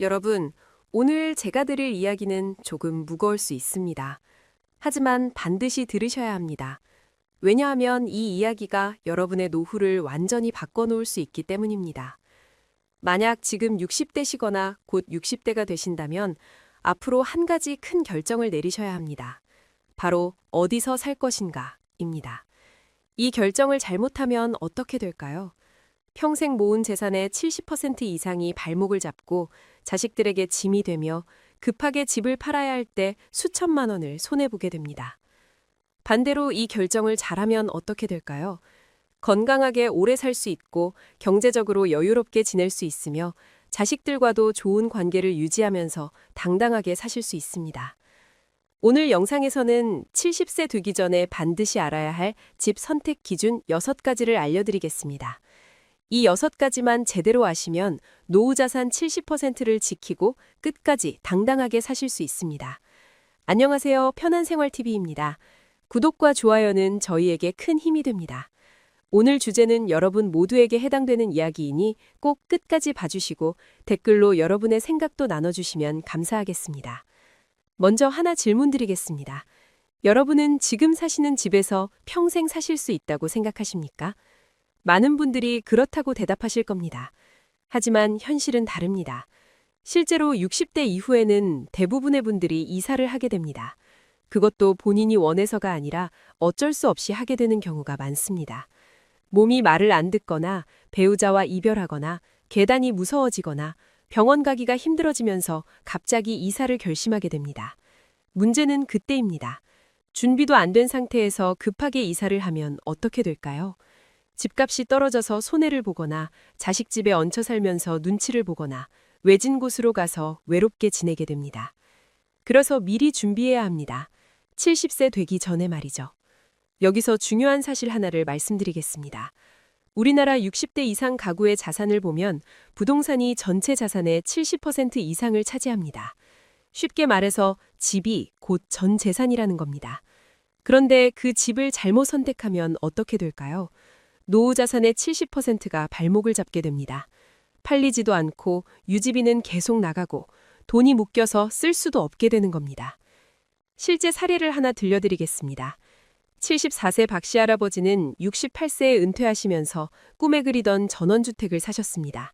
여러분, 오늘 제가 드릴 이야기는 조금 무거울 수 있습니다. 하지만 반드시 들으셔야 합니다. 왜냐하면 이 이야기가 여러분의 노후를 완전히 바꿔놓을 수 있기 때문입니다. 만약 지금 60대시거나 곧 60대가 되신다면 앞으로 한 가지 큰 결정을 내리셔야 합니다. 바로 어디서 살 것인가입니다. 이 결정을 잘못하면 어떻게 될까요? 평생 모은 재산의 70% 이상이 발목을 잡고 자식들에게 짐이 되며 급하게 집을 팔아야 할 때 수천만 원을 손해보게 됩니다. 반대로 이 결정을 잘하면 어떻게 될까요? 건강하게 오래 살 수 있고 경제적으로 여유롭게 지낼 수 있으며 자식들과도 좋은 관계를 유지하면서 당당하게 사실 수 있습니다. 오늘 영상에서는 70세 되기 전에 반드시 알아야 할 집 선택 기준 6가지를 알려드리겠습니다. 이 6가지만 제대로 아시면 노후 자산 70%를 지키고 끝까지 당당하게 사실 수 있습니다. 안녕하세요. 편한생활TV입니다. 구독과 좋아요는 저희에게 큰 힘이 됩니다. 오늘 주제는 여러분 모두에게 해당되는 이야기이니 꼭 끝까지 봐주시고 댓글로 여러분의 생각도 나눠주시면 감사하겠습니다. 먼저 하나 질문 드리겠습니다. 여러분은 지금 사시는 집에서 평생 사실 수 있다고 생각하십니까? 많은 분들이 그렇다고 대답하실 겁니다. 하지만 현실은 다릅니다. 실제로 60대 이후에는 대부분의 분들이 이사를 하게 됩니다. 그것도 본인이 원해서가 아니라 어쩔 수 없이 하게 되는 경우가 많습니다. 몸이 말을 안 듣거나 배우자와 이별하거나 계단이 무서워지거나 병원 가기가 힘들어지면서 갑자기 이사를 결심하게 됩니다. 문제는 그때입니다. 준비도 안 된 상태에서 급하게 이사를 하면 어떻게 될까요? 집값이 떨어져서 손해를 보거나 자식 집에 얹혀 살면서 눈치를 보거나 외진 곳으로 가서 외롭게 지내게 됩니다. 그래서 미리 준비해야 합니다. 70세 되기 전에 말이죠. 여기서 중요한 사실 하나를 말씀드리겠습니다. 우리나라 60대 이상 가구의 자산을 보면 부동산이 전체 자산의 70% 이상을 차지합니다. 쉽게 말해서 집이 곧 전 재산이라는 겁니다. 그런데 그 집을 잘못 선택하면 어떻게 될까요? 노후 자산의 70%가 발목을 잡게 됩니다. 팔리지도 않고 유지비는 계속 나가고 돈이 묶여서 쓸 수도 없게 되는 겁니다. 실제 사례를 하나 들려드리겠습니다. 74세 박씨 할아버지는 68세에 은퇴하시면서 꿈에 그리던 전원주택을 사셨습니다.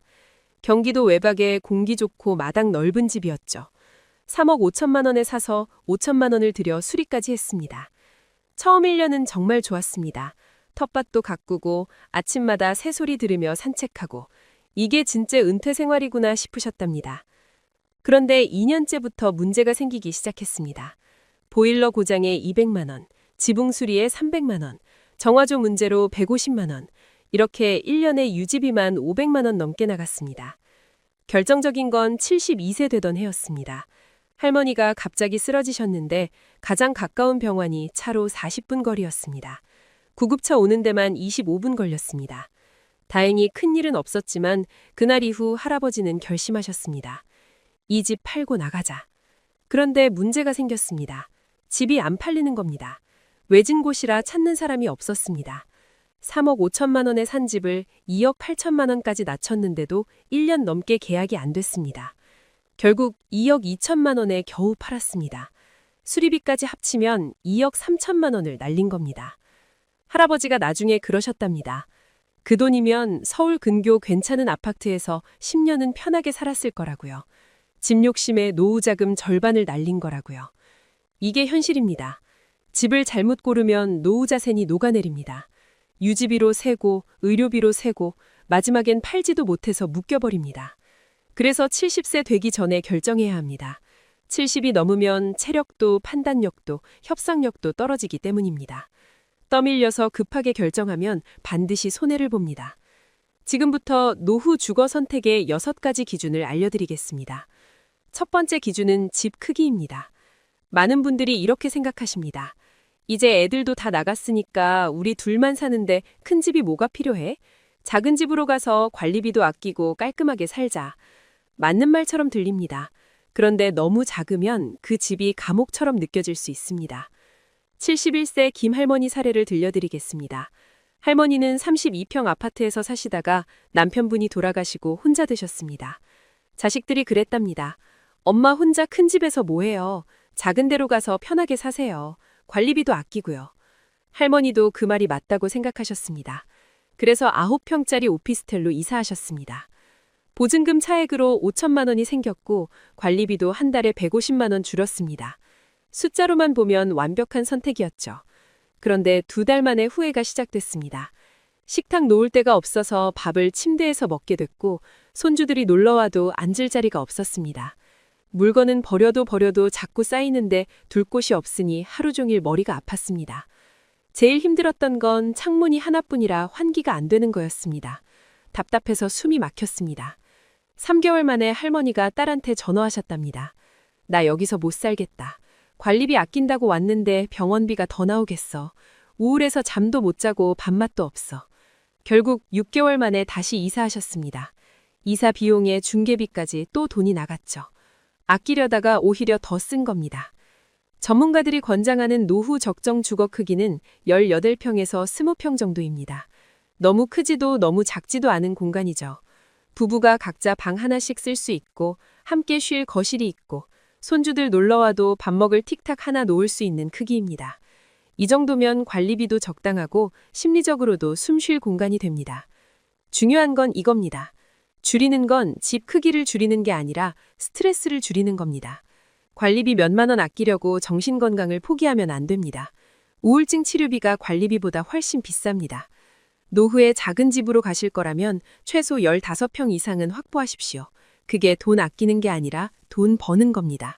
경기도 외박에 공기 좋고 마당 넓은 집이었죠. 3억 5천만 원에 사서 5천만 원을 들여 수리까지 했습니다. 처음 1년은 정말 좋았습니다. 텃밭도 가꾸고 아침마다 새소리 들으며 산책하고 이게 진짜 은퇴 생활이구나 싶으셨답니다. 그런데 2년째부터 문제가 생기기 시작했습니다. 보일러 고장에 200만 원, 지붕 수리에 300만 원, 정화조 문제로 150만 원, 이렇게 1년에 유지비만 500만 원 넘게 나갔습니다. 결정적인 건 72세 되던 해였습니다. 할머니가 갑자기 쓰러지셨는데 가장 가까운 병원이 차로 40분 거리였습니다. 구급차 오는 데만 25분 걸렸습니다. 다행히 큰일은 없었지만 그날 이후 할아버지는 결심하셨습니다. 이 집 팔고 나가자. 그런데 문제가 생겼습니다. 집이 안 팔리는 겁니다. 외진 곳이라 찾는 사람이 없었습니다. 3억 5천만 원에 산 집을 2억 8천만 원까지 낮췄는데도 1년 넘게 계약이 안 됐습니다. 결국 2억 2천만 원에 겨우 팔았습니다. 수리비까지 합치면 2억 3천만 원을 날린 겁니다. 할아버지가 나중에 그러셨답니다. 그 돈이면 서울 근교 괜찮은 아파트에서 10년은 편하게 살았을 거라고요. 집 욕심에 노후 자금 절반을 날린 거라고요. 이게 현실입니다. 집을 잘못 고르면 노후 자산이 녹아내립니다. 유지비로 세고 의료비로 세고 마지막엔 팔지도 못해서 묶여버립니다. 그래서 70세 되기 전에 결정해야 합니다. 70이 넘으면 체력도 판단력도 협상력도 떨어지기 때문입니다. 떠밀려서 급하게 결정하면 반드시 손해를 봅니다. 지금부터 노후 주거 선택의 6가지 기준을 알려드리겠습니다. 첫 번째 기준은 집 크기입니다. 많은 분들이 이렇게 생각하십니다. 이제 애들도 다 나갔으니까 우리 둘만 사는데 큰 집이 뭐가 필요해? 작은 집으로 가서 관리비도 아끼고 깔끔하게 살자. 맞는 말처럼 들립니다. 그런데 너무 작으면 그 집이 감옥처럼 느껴질 수 있습니다. 71세 김할머니 사례를 들려드리겠습니다. 할머니는 32평 아파트에서 사시다가 남편분이 돌아가시고 혼자 되셨습니다. 자식들이 그랬답니다. 엄마 혼자 큰 집에서 뭐해요? 작은 데로 가서 편하게 사세요. 관리비도 아끼고요. 할머니도 그 말이 맞다고 생각하셨습니다. 그래서 9평짜리 오피스텔로 이사하셨습니다. 보증금 차액으로 5천만 원이 생겼고 관리비도 한 달에 150만 원 줄었습니다. 숫자로만 보면 완벽한 선택이었죠. 그런데 2달 만에 후회가 시작됐습니다. 식탁 놓을 데가 없어서 밥을 침대에서 먹게 됐고 손주들이 놀러와도 앉을 자리가 없었습니다. 물건은 버려도 자꾸 쌓이는데 둘 곳이 없으니 하루 종일 머리가 아팠습니다. 제일 힘들었던 건 창문이 하나뿐이라 환기가 안 되는 거였습니다. 답답해서 숨이 막혔습니다. 3개월 만에 할머니가 딸한테 전화하셨답니다. 나 여기서 못 살겠다. 관리비 아낀다고 왔는데 병원비가 더 나오겠어. 우울해서 잠도 못 자고 밥맛도 없어. 결국 6개월 만에 다시 이사하셨습니다. 이사 비용에 중개비까지 또 돈이 나갔죠. 아끼려다가 오히려 더 쓴 겁니다. 전문가들이 권장하는 노후 적정 주거 크기는 18평에서 20평 정도입니다. 너무 크지도 너무 작지도 않은 공간이죠. 부부가 각자 방 하나씩 쓸 수 있고 함께 쉴 거실이 있고 손주들 놀러와도 밥 먹을 틱탁 하나 놓을 수 있는 크기입니다. 이 정도면 관리비도 적당하고 심리적으로도 숨 쉴 공간이 됩니다. 중요한 건 이겁니다. 줄이는 건 집 크기를 줄이는 게 아니라 스트레스를 줄이는 겁니다. 관리비 몇만 원 아끼려고 정신건강을 포기하면 안 됩니다. 우울증 치료비가 관리비보다 훨씬 비쌉니다. 노후에 작은 집으로 가실 거라면 최소 15평 이상은 확보하십시오. 그게 돈 아끼는 게 아니라 돈 버는 겁니다.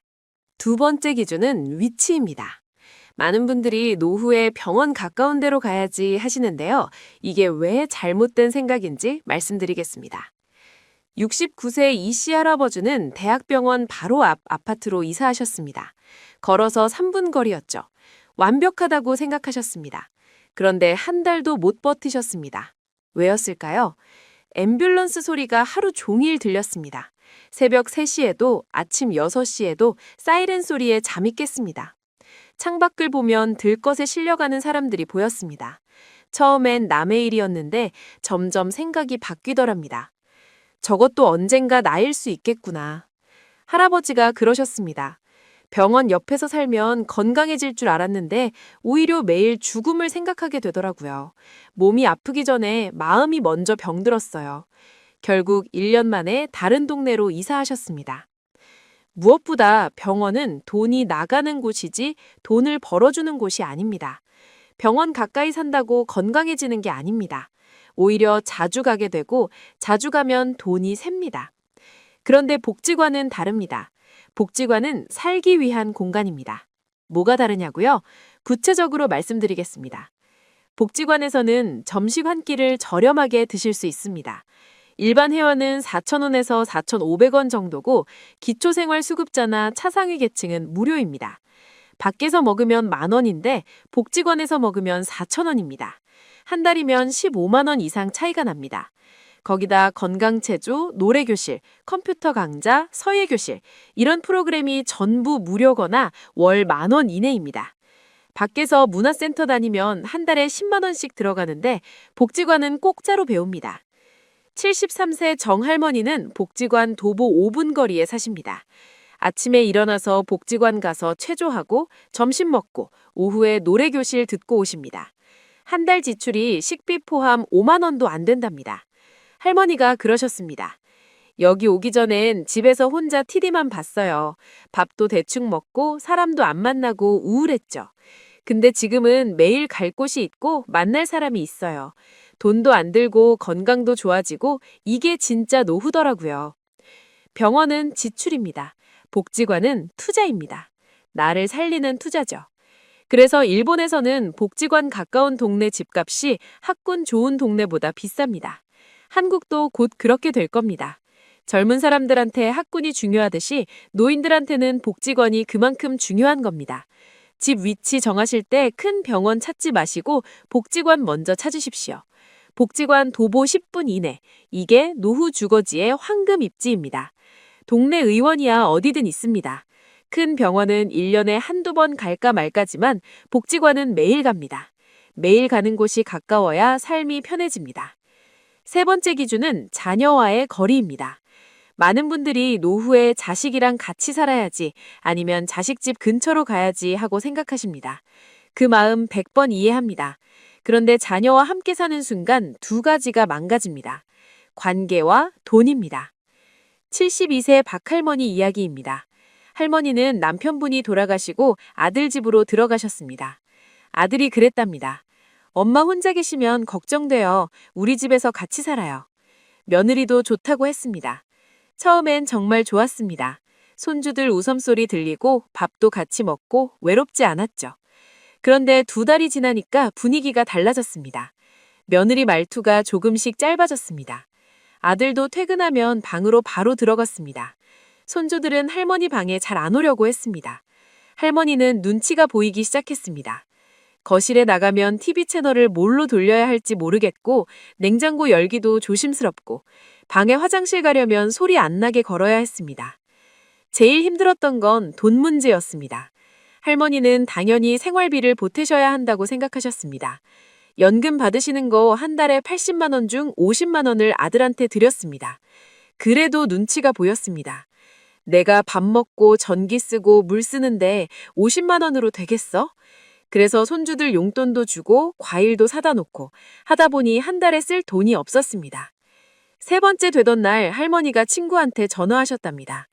2번째 기준은 위치입니다. 많은 분들이 노후에 병원 가까운 데로 가야지 하시는데요. 이게 왜 잘못된 생각인지 말씀드리겠습니다. 69세 이씨 할아버지는 대학병원 바로 앞 아파트로 이사하셨습니다. 걸어서 3분 거리였죠. 완벽하다고 생각하셨습니다. 그런데 한 달도 못 버티셨습니다. 왜였을까요? 앰뷸런스 소리가 하루 종일 들렸습니다. 새벽 3시에도 아침 6시에도 사이렌 소리에 잠이 깼습니다. 창밖을 보면 들것에 실려가는 사람들이 보였습니다. 처음엔 남의 일이었는데 점점 생각이 바뀌더랍니다. 저것도 언젠가 나일 수 있겠구나. 할아버지가 그러셨습니다. 병원 옆에서 살면 건강해질 줄 알았는데 오히려 매일 죽음을 생각하게 되더라고요. 몸이 아프기 전에 마음이 먼저 병들었어요. 결국 1년 만에 다른 동네로 이사하셨습니다. 무엇보다 병원은 돈이 나가는 곳이지 돈을 벌어주는 곳이 아닙니다. 병원 가까이 산다고 건강해지는 게 아닙니다. 오히려 자주 가게 되고 자주 가면 돈이 셉니다. 그런데 복지관은 다릅니다. 복지관은 살기 위한 공간입니다. 뭐가 다르냐고요? 구체적으로 말씀드리겠습니다. 복지관에서는 점심 한 끼를 저렴하게 드실 수 있습니다. 일반 회원은 4,000원에서 4,500원 정도고 기초생활수급자나 차상위 계층은 무료입니다. 밖에서 먹으면 10,000원인데 복지관에서 먹으면 4,000원입니다. 한 달이면 15만 원 이상 차이가 납니다. 거기다 건강체조, 노래교실, 컴퓨터 강좌, 서예교실 이런 프로그램이 전부 무료거나 월 10,000원 이내입니다. 밖에서 문화센터 다니면 한 달에 10만 원씩 들어가는데 복지관은 공짜로 배웁니다. 73세 정할머니는 복지관 도보 5분 거리에 사십니다. 아침에 일어나서 복지관 가서 체조하고 점심 먹고 오후에 노래교실 듣고 오십니다. 한 달 지출이 식비 포함 5만 원도 안 된답니다. 할머니가 그러셨습니다. 여기 오기 전엔 집에서 혼자 TV만 봤어요. 밥도 대충 먹고 사람도 안 만나고 우울했죠. 근데 지금은 매일 갈 곳이 있고 만날 사람이 있어요. 돈도 안 들고 건강도 좋아지고 이게 진짜 노후더라고요. 병원은 지출입니다. 복지관은 투자입니다. 나를 살리는 투자죠. 그래서 일본에서는 복지관 가까운 동네 집값이 학군 좋은 동네보다 비쌉니다. 한국도 곧 그렇게 될 겁니다. 젊은 사람들한테 학군이 중요하듯이 노인들한테는 복지관이 그만큼 중요한 겁니다. 집 위치 정하실 때 큰 병원 찾지 마시고 복지관 먼저 찾으십시오. 복지관 도보 10분 이내. 이게 노후 주거지의 황금 입지입니다. 동네 의원이야 어디든 있습니다. 큰 병원은 1년에 한두 번 갈까 말까지만 복지관은 매일 갑니다. 매일 가는 곳이 가까워야 삶이 편해집니다. 3번째 기준은 자녀와의 거리입니다. 많은 분들이 노후에 자식이랑 같이 살아야지 아니면 자식 집 근처로 가야지 하고 생각하십니다. 그 마음 100번 이해합니다. 그런데 자녀와 함께 사는 순간 두 가지가 망가집니다. 관계와 돈입니다. 72세 박할머니 이야기입니다. 할머니는 남편분이 돌아가시고 아들 집으로 들어가셨습니다. 아들이 그랬답니다. 엄마 혼자 계시면 걱정돼요. 우리 집에서 같이 살아요. 며느리도 좋다고 했습니다. 처음엔 정말 좋았습니다. 손주들 웃음소리 들리고 밥도 같이 먹고 외롭지 않았죠. 그런데 2달이 지나니까 분위기가 달라졌습니다. 며느리 말투가 조금씩 짧아졌습니다. 아들도 퇴근하면 방으로 바로 들어갔습니다. 손주들은 할머니 방에 잘 안 오려고 했습니다. 할머니는 눈치가 보이기 시작했습니다. 거실에 나가면 TV 채널을 뭘로 돌려야 할지 모르겠고 냉장고 열기도 조심스럽고 방에 화장실 가려면 소리 안 나게 걸어야 했습니다. 제일 힘들었던 건 돈 문제였습니다. 할머니는 당연히 생활비를 보태셔야 한다고 생각하셨습니다. 연금 받으시는 거 한 달에 80만 원 중 50만 원을 아들한테 드렸습니다. 그래도 눈치가 보였습니다. 내가 밥 먹고 전기 쓰고 물 쓰는데 50만 원으로 되겠어? 그래서 손주들 용돈도 주고 과일도 사다 놓고 하다 보니 한 달에 쓸 돈이 없었습니다. 3번째 되던 날 할머니가 친구한테 전화하셨답니다.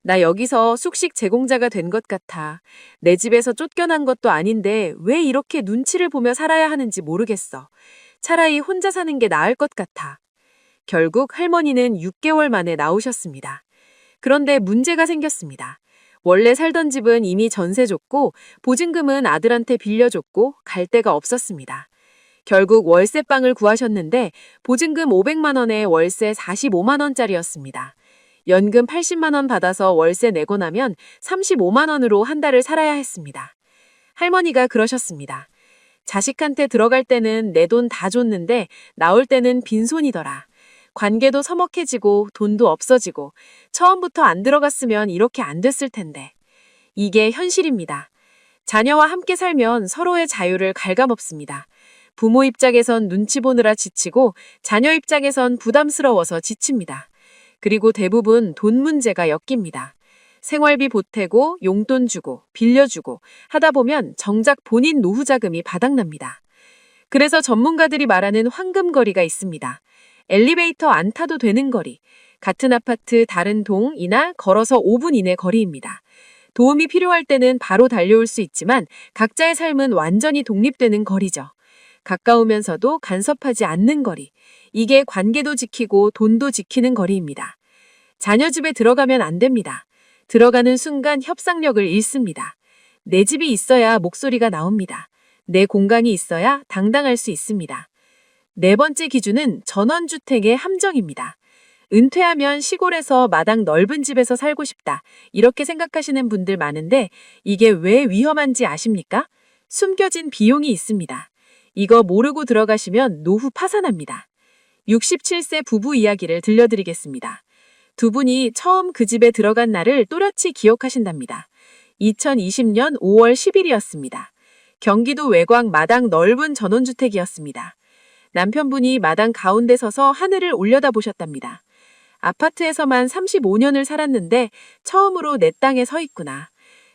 나 여기서 숙식 제공자가 된 것 같아. 내 집에서 쫓겨난 것도 아닌데 왜 이렇게 눈치를 보며 살아야 하는지 모르겠어. 차라리 혼자 사는 게 나을 것 같아. 결국 할머니는 6개월 만에 나오셨습니다. 그런데 문제가 생겼습니다. 원래 살던 집은 이미 전세 줬고 보증금은 아들한테 빌려줬고 갈 데가 없었습니다. 결국 월세방을 구하셨는데 보증금 500만 원에 월세 45만 원짜리였습니다. 연금 80만 원 받아서 월세 내고 나면 35만 원으로 한 달을 살아야 했습니다. 할머니가 그러셨습니다. 자식한테 들어갈 때는 내 돈 다 줬는데 나올 때는 빈손이더라. 관계도 서먹해지고 돈도 없어지고 처음부터 안 들어갔으면 이렇게 안 됐을 텐데. 이게 현실입니다. 자녀와 함께 살면 서로의 자유를 갉아먹습니다. 부모 입장에선 눈치 보느라 지치고 자녀 입장에선 부담스러워서 지칩니다. 그리고 대부분 돈 문제가 엮입니다. 생활비 보태고 용돈 주고 빌려주고 하다 보면 정작 본인 노후 자금이 바닥납니다. 그래서 전문가들이 말하는 황금거리가 있습니다. 엘리베이터 안 타도 되는 거리, 같은 아파트 다른 동이나 걸어서 5분 이내 거리입니다. 도움이 필요할 때는 바로 달려올 수 있지만 각자의 삶은 완전히 독립되는 거리죠. 가까우면서도 간섭하지 않는 거리. 이게 관계도 지키고 돈도 지키는 거리입니다. 자녀 집에 들어가면 안 됩니다. 들어가는 순간 협상력을 잃습니다. 내 집이 있어야 목소리가 나옵니다. 내 공간이 있어야 당당할 수 있습니다. 4번째 기준은 전원주택의 함정입니다. 은퇴하면 시골에서 마당 넓은 집에서 살고 싶다. 이렇게 생각하시는 분들 많은데 이게 왜 위험한지 아십니까? 숨겨진 비용이 있습니다. 이거 모르고 들어가시면 노후 파산합니다. 67세 부부 이야기를 들려드리겠습니다. 두 분이 처음 그 집에 들어간 날을 또렷이 기억하신답니다. 2020년 5월 10일이었습니다. 경기도 외곽 마당 넓은 전원주택이었습니다. 남편분이 마당 가운데 서서 하늘을 올려다보셨답니다. 아파트에서만 35년을 살았는데 처음으로 내 땅에 서 있구나.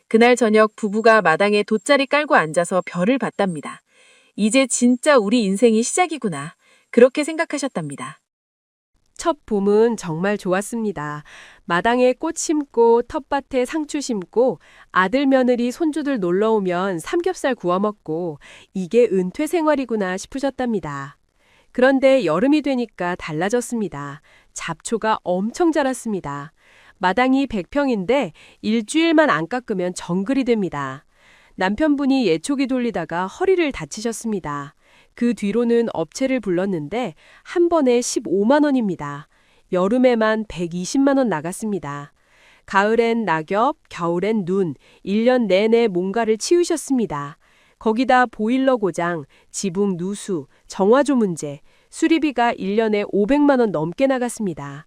그날 저녁 부부가 마당에 돗자리 깔고 앉아서 별을 봤답니다. 이제 진짜 우리 인생이 시작이구나. 그렇게 생각하셨답니다. 첫 봄은 정말 좋았습니다. 마당에 꽃 심고 텃밭에 상추 심고 아들 며느리 손주들 놀러 오면 삼겹살 구워 먹고 이게 은퇴 생활이구나 싶으셨답니다. 그런데 여름이 되니까 달라졌습니다. 잡초가 엄청 자랐습니다. 마당이 100평인데 일주일만 안 깎으면 정글이 됩니다. 남편분이 예초기 돌리다가 허리를 다치셨습니다. 그 뒤로는 업체를 불렀는데 한 번에 15만 원입니다. 여름에만 120만 원 나갔습니다. 가을엔 낙엽, 겨울엔 눈, 1년 내내 뭔가를 치우셨습니다. 거기다 보일러 고장, 지붕 누수, 정화조 문제, 수리비가 1년에 500만 원 넘게 나갔습니다.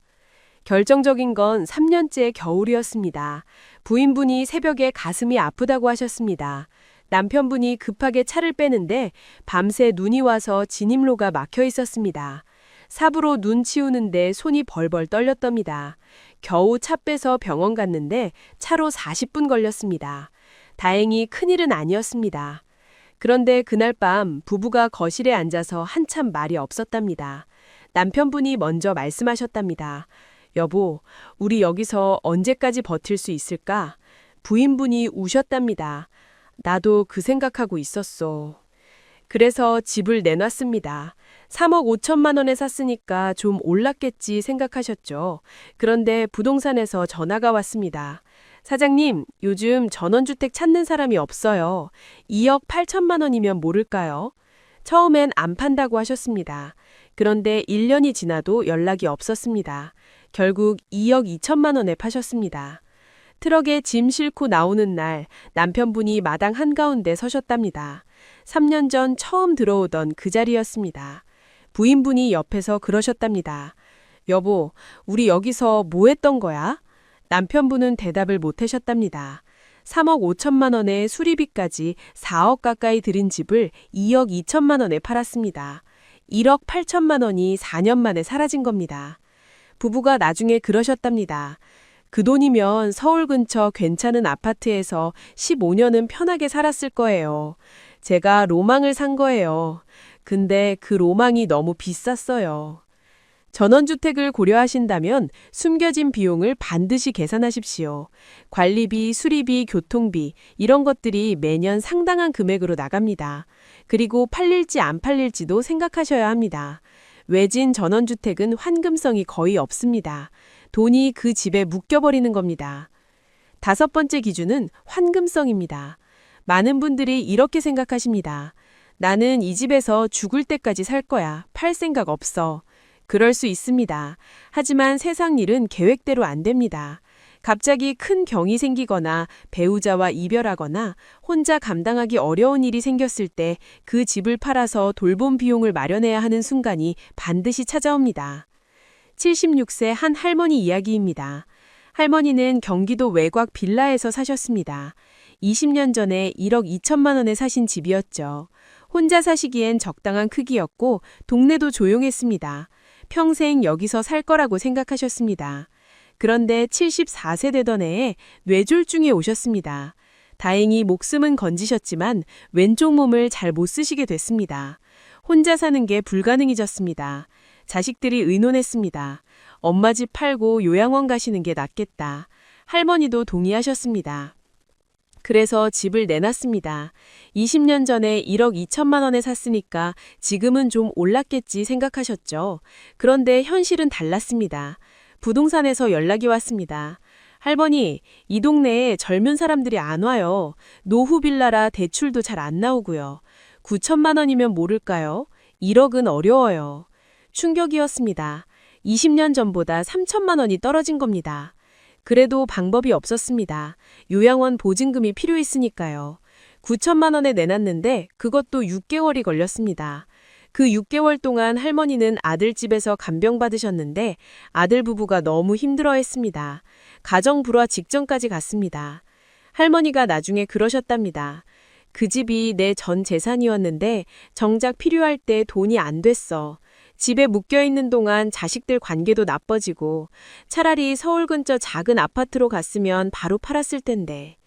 결정적인 건 3년째 겨울이었습니다. 부인분이 새벽에 가슴이 아프다고 하셨습니다. 남편분이 급하게 차를 빼는데 밤새 눈이 와서 진입로가 막혀 있었습니다. 삽으로 눈 치우는데 손이 벌벌 떨렸답니다. 겨우 차 빼서 병원 갔는데 차로 40분 걸렸습니다. 다행히 큰일은 아니었습니다. 그런데 그날 밤 부부가 거실에 앉아서 한참 말이 없었답니다. 남편분이 먼저 말씀하셨답니다. 여보, 우리 여기서 언제까지 버틸 수 있을까? 부인분이 우셨답니다. 나도 그 생각하고 있었어. 그래서 집을 내놨습니다. 3억 5천만 원에 샀으니까 좀 올랐겠지 생각하셨죠. 그런데 부동산에서 전화가 왔습니다. 사장님, 요즘 전원주택 찾는 사람이 없어요. 2억 8천만 원이면 모를까요? 처음엔 안 판다고 하셨습니다. 그런데 1년이 지나도 연락이 없었습니다. 결국 2억 2천만 원에 파셨습니다. 트럭에 짐 싣고 나오는 날 남편분이 마당 한가운데 서셨답니다. 3년 전 처음 들어오던 그 자리였습니다. 부인분이 옆에서 그러셨답니다. 여보, 우리 여기서 뭐 했던 거야? 남편분은 대답을 못 하셨답니다. 3억 5천만 원에 수리비까지 4억 가까이 들인 집을 2억 2천만 원에 팔았습니다. 1억 8천만 원이 4년 만에 사라진 겁니다. 부부가 나중에 그러셨답니다. 그 돈이면 서울 근처 괜찮은 아파트에서 15년은 편하게 살았을 거예요. 제가 로망을 산 거예요. 근데 그 로망이 너무 비쌌어요. 전원주택을 고려하신다면 숨겨진 비용을 반드시 계산하십시오. 관리비, 수리비, 교통비 이런 것들이 매년 상당한 금액으로 나갑니다. 그리고 팔릴지 안 팔릴지도 생각하셔야 합니다. 외진 전원주택은 환금성이 거의 없습니다. 돈이 그 집에 묶여버리는 겁니다. 5번째 기준은 환금성입니다. 많은 분들이 이렇게 생각하십니다. 나는 이 집에서 죽을 때까지 살 거야. 팔 생각 없어. 그럴 수 있습니다. 하지만 세상 일은 계획대로 안 됩니다. 갑자기 큰 경이 생기거나 배우자와 이별하거나 혼자 감당하기 어려운 일이 생겼을 때 그 집을 팔아서 돌봄 비용을 마련해야 하는 순간이 반드시 찾아옵니다. 76세 한 할머니 이야기입니다. 할머니는 경기도 외곽 빌라에서 사셨습니다. 20년 전에 1억 2천만 원에 사신 집이었죠. 혼자 사시기엔 적당한 크기였고 동네도 조용했습니다. 평생 여기서 살 거라고 생각하셨습니다. 그런데 74세 되던 해에 뇌졸중에 오셨습니다. 다행히 목숨은 건지셨지만 왼쪽 몸을 잘 못 쓰시게 됐습니다. 혼자 사는 게 불가능해졌습니다. 자식들이 의논했습니다. 엄마 집 팔고 요양원 가시는 게 낫겠다. 할머니도 동의하셨습니다. 그래서 집을 내놨습니다. 20년 전에 1억 2천만 원에 샀으니까 지금은 좀 올랐겠지 생각하셨죠. 그런데 현실은 달랐습니다. 부동산에서 연락이 왔습니다. 할머니, 이 동네에 젊은 사람들이 안 와요. 노후 빌라라 대출도 잘 안 나오고요. 9천만 원이면 모를까요? 1억은 어려워요. 충격이었습니다. 20년 전보다 3천만 원이 떨어진 겁니다. 그래도 방법이 없었습니다. 요양원 보증금이 필요했으니까요. 9천만 원에 내놨는데 그것도 6개월이 걸렸습니다. 그 6개월 동안 할머니는 아들 집에서 간병 받으셨는데 아들 부부가 너무 힘들어했습니다. 가정 불화 직전까지 갔습니다. 할머니가 나중에 그러셨답니다. 그 집이 내 전 재산이었는데 정작 필요할 때 돈이 안 됐어. 집에 묶여있는 동안 자식들 관계도 나빠지고 차라리 서울 근처 작은 아파트로 갔으면 바로 팔았을 텐데.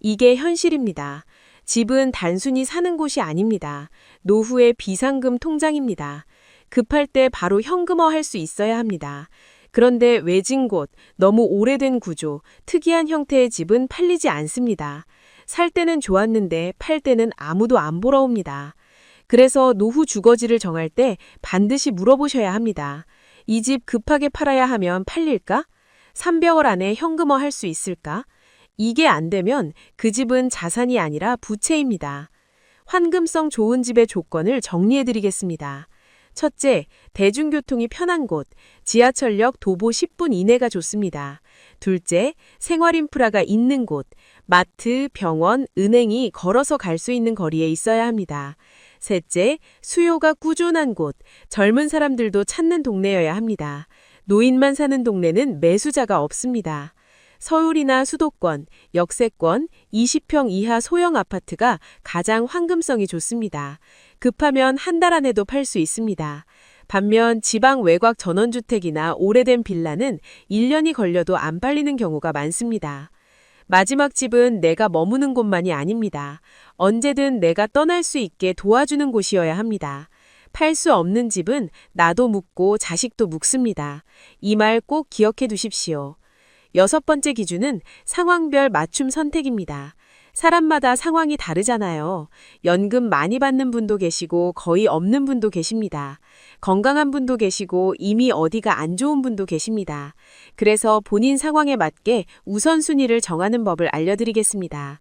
이게 현실입니다. 집은 단순히 사는 곳이 아닙니다. 노후의 비상금 통장입니다. 급할 때 바로 현금화할 수 있어야 합니다. 그런데 외진 곳, 너무 오래된 구조, 특이한 형태의 집은 팔리지 않습니다. 살 때는 좋았는데 팔 때는 아무도 안 보러 옵니다. 그래서 노후 주거지를 정할 때 반드시 물어보셔야 합니다. 이 집 급하게 팔아야 하면 팔릴까? 3개월 안에 현금화할 수 있을까? 이게 안 되면 그 집은 자산이 아니라 부채입니다. 환금성 좋은 집의 조건을 정리해드리겠습니다. 첫째, 대중교통이 편한 곳, 지하철역 도보 10분 이내가 좋습니다. 둘째, 생활인프라가 있는 곳, 마트, 병원, 은행이 걸어서 갈 수 있는 거리에 있어야 합니다. 셋째, 수요가 꾸준한 곳, 젊은 사람들도 찾는 동네여야 합니다. 노인만 사는 동네는 매수자가 없습니다. 서울이나 수도권, 역세권, 20평 이하 소형 아파트가 가장 환금성이 좋습니다. 급하면 한 달 안에도 팔 수 있습니다. 반면 지방 외곽 전원주택이나 오래된 빌라는 1년이 걸려도 안 팔리는 경우가 많습니다. 마지막 집은 내가 머무는 곳만이 아닙니다. 언제든 내가 떠날 수 있게 도와주는 곳이어야 합니다. 팔 수 없는 집은 나도 묵고 자식도 묵습니다. 이 말 꼭 기억해 두십시오. 6번째 기준은 상황별 맞춤 선택입니다. 사람마다 상황이 다르잖아요. 연금 많이 받는 분도 계시고 거의 없는 분도 계십니다. 건강한 분도 계시고 이미 어디가 안 좋은 분도 계십니다. 그래서 본인 상황에 맞게 우선순위를 정하는 법을 알려드리겠습니다.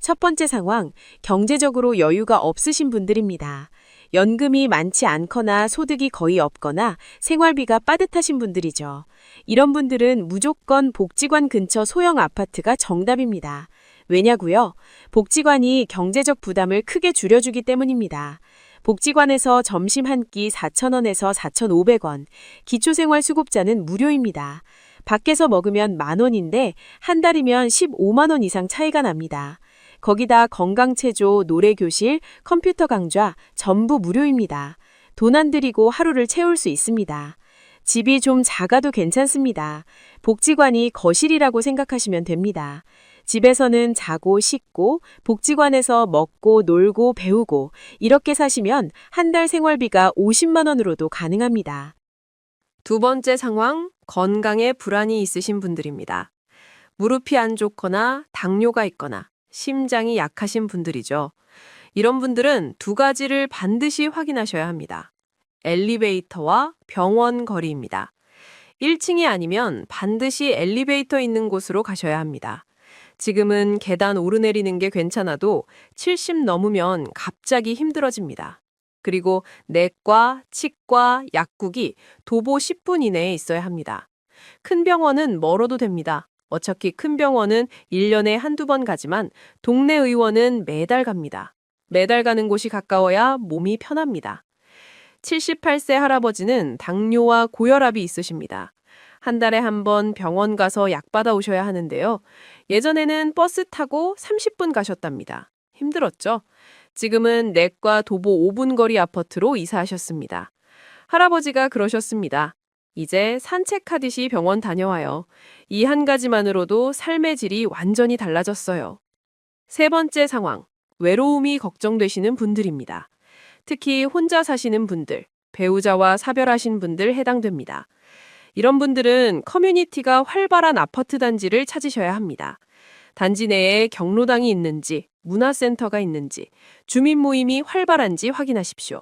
첫 번째 상황, 경제적으로 여유가 없으신 분들입니다. 연금이 많지 않거나 소득이 거의 없거나 생활비가 빠듯하신 분들이죠. 이런 분들은 무조건 복지관 근처 소형 아파트가 정답입니다. 왜냐고요? 복지관이 경제적 부담을 크게 줄여주기 때문입니다. 복지관에서 점심 한 끼 4,000원에서 4,500원, 기초생활수급자는 무료입니다. 밖에서 먹으면 10,000원인데 한 달이면 15만 원 이상 차이가 납니다. 거기다 건강체조, 노래교실, 컴퓨터 강좌 전부 무료입니다. 돈 안 들이고 하루를 채울 수 있습니다. 집이 좀 작아도 괜찮습니다. 복지관이 거실이라고 생각하시면 됩니다. 집에서는 자고 씻고 복지관에서 먹고 놀고 배우고 이렇게 사시면 한 달 생활비가 50만 원으로도 가능합니다. 두 번째 상황, 건강에 불안이 있으신 분들입니다. 무릎이 안 좋거나 당뇨가 있거나 심장이 약하신 분들이죠. 이런 분들은 두 가지를 반드시 확인하셔야 합니다. 엘리베이터와 병원 거리입니다. 1층이 아니면 반드시 엘리베이터 있는 곳으로 가셔야 합니다. 지금은 계단 오르내리는 게 괜찮아도 70 넘으면 갑자기 힘들어집니다. 그리고 내과, 치과, 약국이 도보 10분 이내에 있어야 합니다. 큰 병원은 멀어도 됩니다. 어차피 큰 병원은 1년에 한두 번 가지만 동네 의원은 매달 갑니다. 매달 가는 곳이 가까워야 몸이 편합니다. 78세 할아버지는 당뇨와 고혈압이 있으십니다. 한 달에 한 번 병원 가서 약 받아 오셔야 하는데요. 예전에는 버스 타고 30분 가셨답니다. 힘들었죠? 지금은 내과 도보 5분 거리 아파트로 이사하셨습니다. 할아버지가 그러셨습니다. 이제 산책하듯이 병원 다녀와요. 이 한 가지만으로도 삶의 질이 완전히 달라졌어요. 세 번째 상황, 외로움이 걱정되시는 분들입니다. 특히 혼자 사시는 분들, 배우자와 사별하신 분들 해당됩니다. 이런 분들은 커뮤니티가 활발한 아파트 단지를 찾으셔야 합니다. 단지 내에 경로당이 있는지, 문화센터가 있는지, 주민 모임이 활발한지 확인하십시오.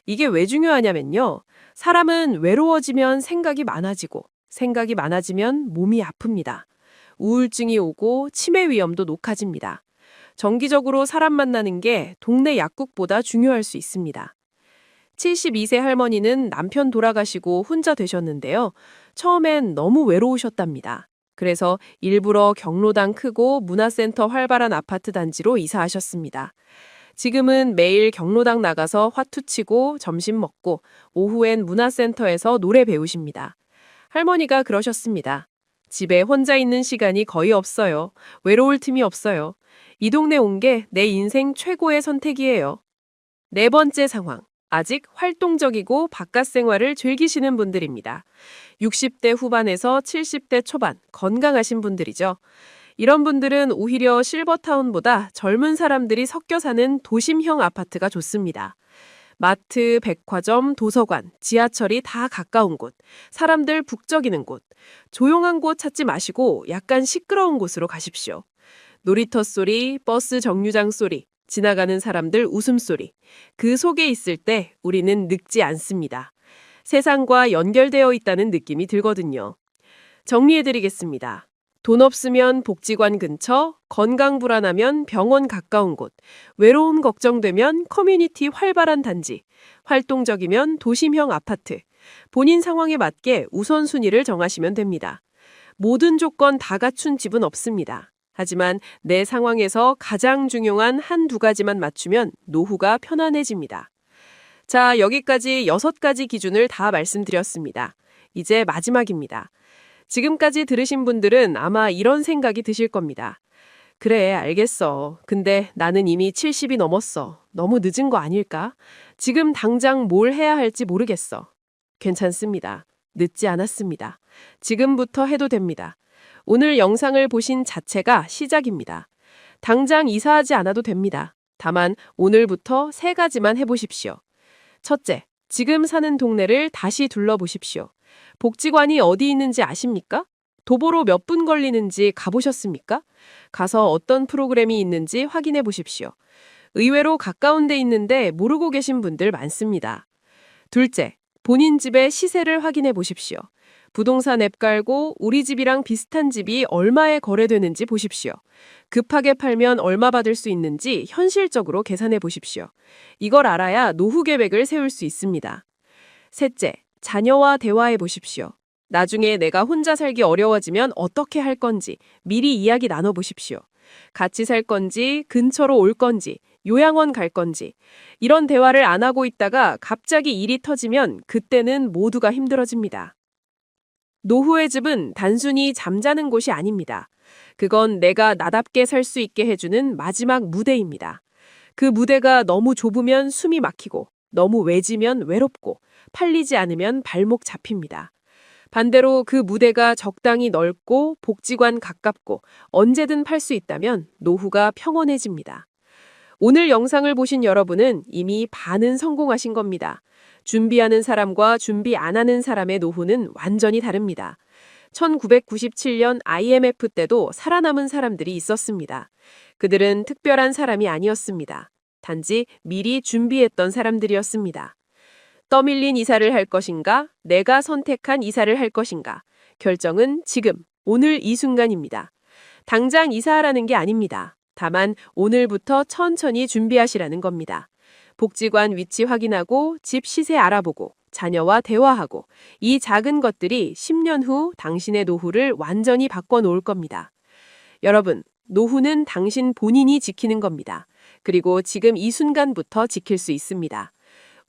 이게 왜 중요하냐면요. 사람은 외로워지면 생각이 많아지고, 생각이 많아지면 몸이 아픕니다. 우울증이 오고 치매 위험도 높아집니다. 정기적으로 사람 만나는 게 동네 약국보다 중요할 수 있습니다. 72세 할머니는 남편 돌아가시고 혼자 되셨는데요. 처음엔 너무 외로우셨답니다. 그래서 일부러 경로당 크고 문화센터 활발한 아파트 단지로 이사하셨습니다. 지금은 매일 경로당 나가서 화투 치고 점심 먹고 오후엔 문화센터에서 노래 배우십니다. 할머니가 그러셨습니다. 집에 혼자 있는 시간이 거의 없어요. 외로울 틈이 없어요. 이 동네 온 게 내 인생 최고의 선택이에요. 네 번째 상황. 아직 활동적이고 바깥 생활을 즐기시는 분들입니다. 60대 후반에서 70대 초반, 건강하신 분들이죠. 이런 분들은 오히려 실버타운보다 젊은 사람들이 섞여 사는 도심형 아파트가 좋습니다. 마트, 백화점, 도서관, 지하철이 다 가까운 곳, 사람들 북적이는 곳, 조용한 곳 찾지 마시고 약간 시끄러운 곳으로 가십시오. 놀이터 소리, 버스 정류장 소리, 지나가는 사람들 웃음소리. 그 속에 있을 때 우리는 늙지 않습니다. 세상과 연결되어 있다는 느낌이 들거든요. 정리해드리겠습니다. 돈 없으면 복지관 근처, 건강 불안하면 병원 가까운 곳, 외로움 걱정되면 커뮤니티 활발한 단지, 활동적이면 도심형 아파트. 본인 상황에 맞게 우선순위를 정하시면 됩니다. 모든 조건 다 갖춘 집은 없습니다. 하지만 내 상황에서 가장 중요한 한두 가지만 맞추면 노후가 편안해집니다. 자, 여기까지 6가지 기준을 다 말씀드렸습니다. 이제 마지막입니다. 지금까지 들으신 분들은 아마 이런 생각이 드실 겁니다. 그래, 알겠어. 근데 나는 이미 70이 넘었어. 너무 늦은 거 아닐까? 지금 당장 뭘 해야 할지 모르겠어. 괜찮습니다. 늦지 않았습니다. 지금부터 해도 됩니다. 오늘 영상을 보신 자체가 시작입니다. 당장 이사하지 않아도 됩니다. 다만 오늘부터 3가지만 해보십시오. 첫째, 지금 사는 동네를 다시 둘러보십시오. 복지관이 어디 있는지 아십니까? 도보로 몇 분 걸리는지 가보셨습니까? 가서 어떤 프로그램이 있는지 확인해 보십시오. 의외로 가까운 데 있는데 모르고 계신 분들 많습니다. 둘째, 본인 집의 시세를 확인해 보십시오. 부동산 앱 깔고 우리 집이랑 비슷한 집이 얼마에 거래되는지 보십시오. 급하게 팔면 얼마 받을 수 있는지 현실적으로 계산해 보십시오. 이걸 알아야 노후 계획을 세울 수 있습니다. 셋째, 자녀와 대화해 보십시오. 나중에 내가 혼자 살기 어려워지면 어떻게 할 건지 미리 이야기 나눠보십시오. 같이 살 건지, 근처로 올 건지, 요양원 갈 건지. 이런 대화를 안 하고 있다가 갑자기 일이 터지면 그때는 모두가 힘들어집니다. 노후의 집은 단순히 잠자는 곳이 아닙니다. 그건 내가 나답게 살 수 있게 해주는 마지막 무대입니다. 그 무대가 너무 좁으면 숨이 막히고, 너무 외지면 외롭고, 팔리지 않으면 발목 잡힙니다. 반대로 그 무대가 적당히 넓고 복지관 가깝고 언제든 팔 수 있다면 노후가 평온해집니다. 오늘 영상을 보신 여러분은 이미 반은 성공하신 겁니다. 준비하는 사람과 준비 안 하는 사람의 노후는 완전히 다릅니다. 1997년 IMF 때도 살아남은 사람들이 있었습니다. 그들은 특별한 사람이 아니었습니다. 단지 미리 준비했던 사람들이었습니다. 떠밀린 이사를 할 것인가, 내가 선택한 이사를 할 것인가, 결정은 지금, 오늘 이 순간입니다. 당장 이사하라는 게 아닙니다. 다만 오늘부터 천천히 준비하시라는 겁니다. 복지관 위치 확인하고 집 시세 알아보고 자녀와 대화하고 이 작은 것들이 10년 후 당신의 노후를 완전히 바꿔놓을 겁니다. 여러분, 노후는 당신 본인이 지키는 겁니다. 그리고 지금 이 순간부터 지킬 수 있습니다.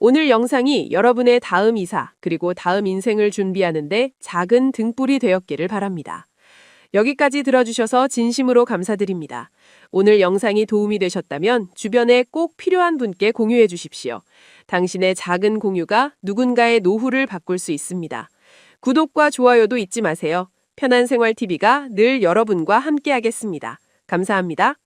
오늘 영상이 여러분의 다음 이사 그리고 다음 인생을 준비하는데 작은 등불이 되었기를 바랍니다. 여기까지 들어주셔서 진심으로 감사드립니다. 오늘 영상이 도움이 되셨다면 주변에 꼭 필요한 분께 공유해 주십시오. 당신의 작은 공유가 누군가의 노후를 바꿀 수 있습니다. 구독과 좋아요도 잊지 마세요. 편안생활TV가 늘 여러분과 함께하겠습니다. 감사합니다.